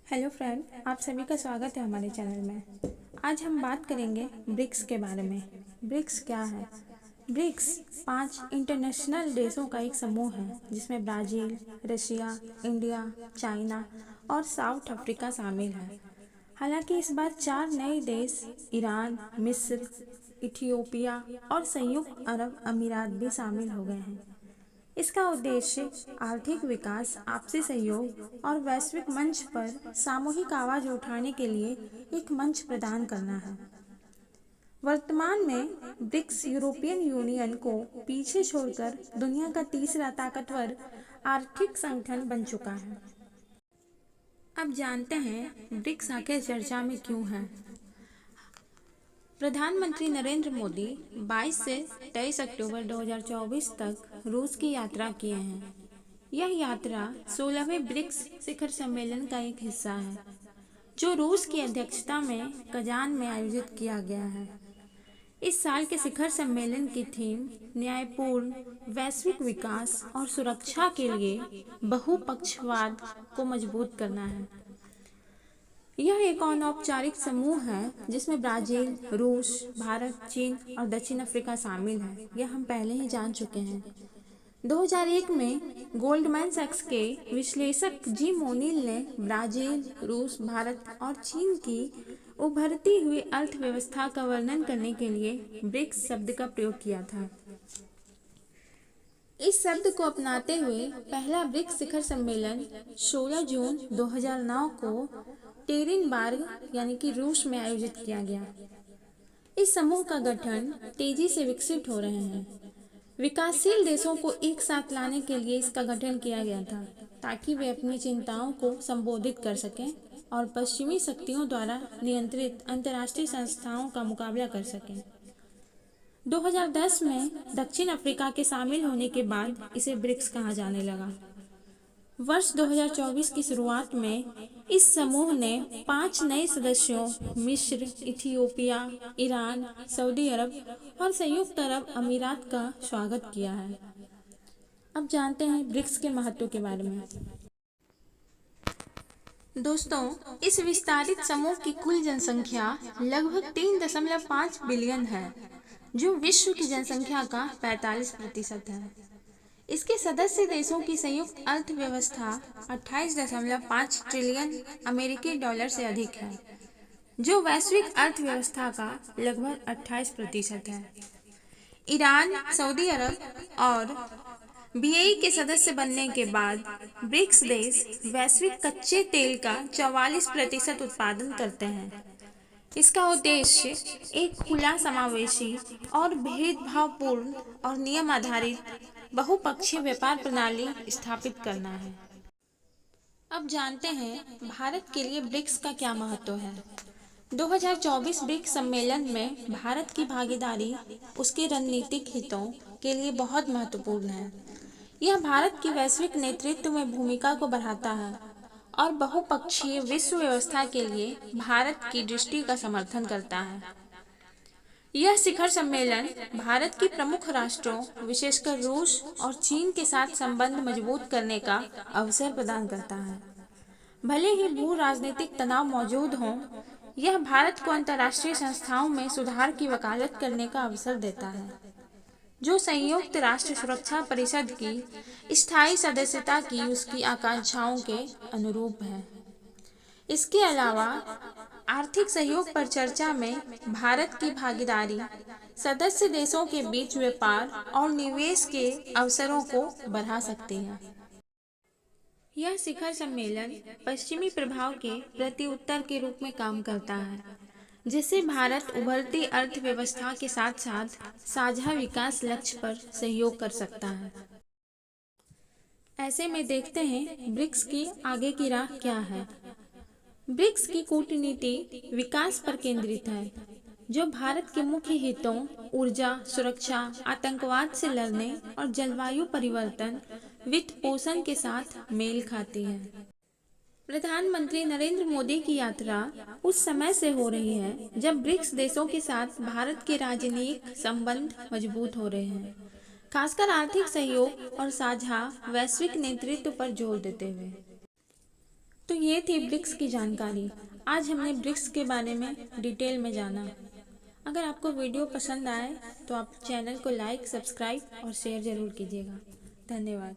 Hello friend, आप सभी का स्वागत है हमारे चैनल में। आज हम बात करेंगे ब्रिक्स के बारे में। ब्रिक्स क्या है? ब्रिक्स 5 इंटरनेशनल देशों का एक समूह है जिसमें ब्राज़ील, रशिया, इंडिया, चाइना और साउथ अफ्रीका शामिल है। हालांकि इस बार 4 नए देश ईरान, मिस्र, इथियोपिया और संयुक्त अरब अमीरात भी शामिल हो गए हैं। इसका उद्देश्य आर्थिक विकास, आपसी सहयोग और वैश्विक मंच पर सामूहिक आवाज उठाने के लिए एक मंच प्रदान करना है। वर्तमान में ब्रिक्स यूरोपियन यूनियन को पीछे छोड़कर दुनिया का तीसरा ताकतवर आर्थिक संगठन बन चुका है। अब जानते हैं ब्रिक्स आखिर चर्चा में क्यों है। प्रधानमंत्री नरेंद्र मोदी 22 से 23 अक्टूबर 2024 तक रूस की यात्रा किए हैं। यह यात्रा 16वें ब्रिक्स शिखर सम्मेलन का एक हिस्सा है, जो रूस की अध्यक्षता में कजान में आयोजित किया गया है। इस साल के शिखर सम्मेलन की थीम न्यायपूर्ण वैश्विक विकास और सुरक्षा के लिए बहुपक्षवाद को मजबूत करना है। यह एक अनौपचारिक समूह है जिसमें ब्राजील, रूस, भारत, चीन और दक्षिण अफ्रीका शामिल है। यह हम पहले ही जान चुके हैं। 2001 में गोल्डमैन सैक्स के विश्लेषक जिम ओनील ने ब्राजील, रूस, भारत और चीन की उभरती हुई अर्थव्यवस्था का वर्णन करने के लिए ब्रिक्स शब्द का प्रयोग किया था। इस शब्द को अपनाते हुए पहला ब्रिक्स शिखर सम्मेलन 16 जून 2009 को टेरिनबर्ग यानी कि रूस में आयोजित किया गया। इस समूह का गठन तेजी से विकसित हो रहे हैं। विकासशील देशों को एक साथ लाने के लिए इसका गठन किया गया था ताकि वे अपनी चिंताओं को संबोधित कर सकें और पश्चिमी शक्तियों द्वारा नियंत्रित अंतर्राष्ट्रीय संस्थाओं का मुकाबला कर सकें। 2010 में दक्षिण अफ्रीका के शामिल होने के बाद इसे ब्रिक्स कहा जाने लगा। वर्ष 2024 की शुरुआत में इस समूह ने 5 नए सदस्यों मिस्र, इथियोपिया, ईरान, सऊदी अरब और संयुक्त अरब अमीरात का स्वागत किया है। अब जानते हैं ब्रिक्स के महत्व के बारे में। दोस्तों, इस विस्तारित समूह की कुल जनसंख्या लगभग 3.5 बिलियन है, जो विश्व की जनसंख्या का 45% है। इसके सदस्य देशों की संयुक्त अर्थव्यवस्था 28.5 ट्रिलियन अमेरिकी डॉलर से अधिक है, जो वैश्विक अर्थव्यवस्था का लगभग 28% है। ईरान, सऊदी अरब और बीएई के सदस्य बनने के बाद ब्रिक्स देश वैश्विक कच्चे तेल का 44% उत्पादन करते हैं। इसका उद्देश्य एक खुला, समावेशी और भेदभावपूर्ण और नियम आधारित बहुपक्षीय व्यापार प्रणाली स्थापित करना है। अब जानते हैं भारत के लिए ब्रिक्स का क्या महत्व है। 2024 ब्रिक्स सम्मेलन में भारत की भागीदारी उसके रणनीतिक हितों के लिए बहुत महत्वपूर्ण है। यह भारत की वैश्विक नेतृत्व में भूमिका को बढ़ाता है और बहुपक्षीय विश्व व्यवस्था के लिए भारत की दृष्टि का समर्थन करता है। यह शिखर सम्मेलन भारत की प्रमुख राष्ट्रों, विशेषकर रूस और चीन के साथ संबंध मजबूत करने का अवसर प्रदान करता है। भले ही भू राजनीतिक तनाव मौजूद हों, यह भारत को अंतर्राष्ट्रीय संस्थाओं में सुधार की वकालत करने का अवसर देता है, जो संयुक्त राष्ट्र सुरक्षा परिषद की स्थायी सदस्यता की उसकी आकांक्षाओं के अनुरूप है। इसके अलावा आर्थिक सहयोग पर चर्चा में भारत की भागीदारी सदस्य देशों के बीच व्यापार और निवेश के अवसरों को बढ़ा सकती है। यह शिखर सम्मेलन पश्चिमी प्रभाव के प्रत्युत्तर के रूप में काम करता है, जिससे भारत उभरती अर्थव्यवस्था के साथ साथ साझा विकास लक्ष्य पर सहयोग कर सकता है। ऐसे में देखते हैं ब्रिक्स की आगे की राह क्या है। ब्रिक्स की कूटनीति विकास पर केंद्रित है, जो भारत के मुख्य हितों ऊर्जा सुरक्षा, आतंकवाद से लड़ने और जलवायु परिवर्तन वित्त पोषण के साथ मेल खाती है। प्रधानमंत्री नरेंद्र मोदी की यात्रा उस समय से हो रही है जब ब्रिक्स देशों के साथ भारत के राजनीतिक संबंध मजबूत हो रहे हैं, खासकर आर्थिक सहयोग और साझा वैश्विक नेतृत्व पर जोर देते हुए। तो ये थी ब्रिक्स की जानकारी। आज हमने ब्रिक्स के बारे में डिटेल में जाना। अगर आपको वीडियो पसंद आए तो आप चैनल को लाइक, सब्सक्राइब और शेयर ज़रूर कीजिएगा। धन्यवाद।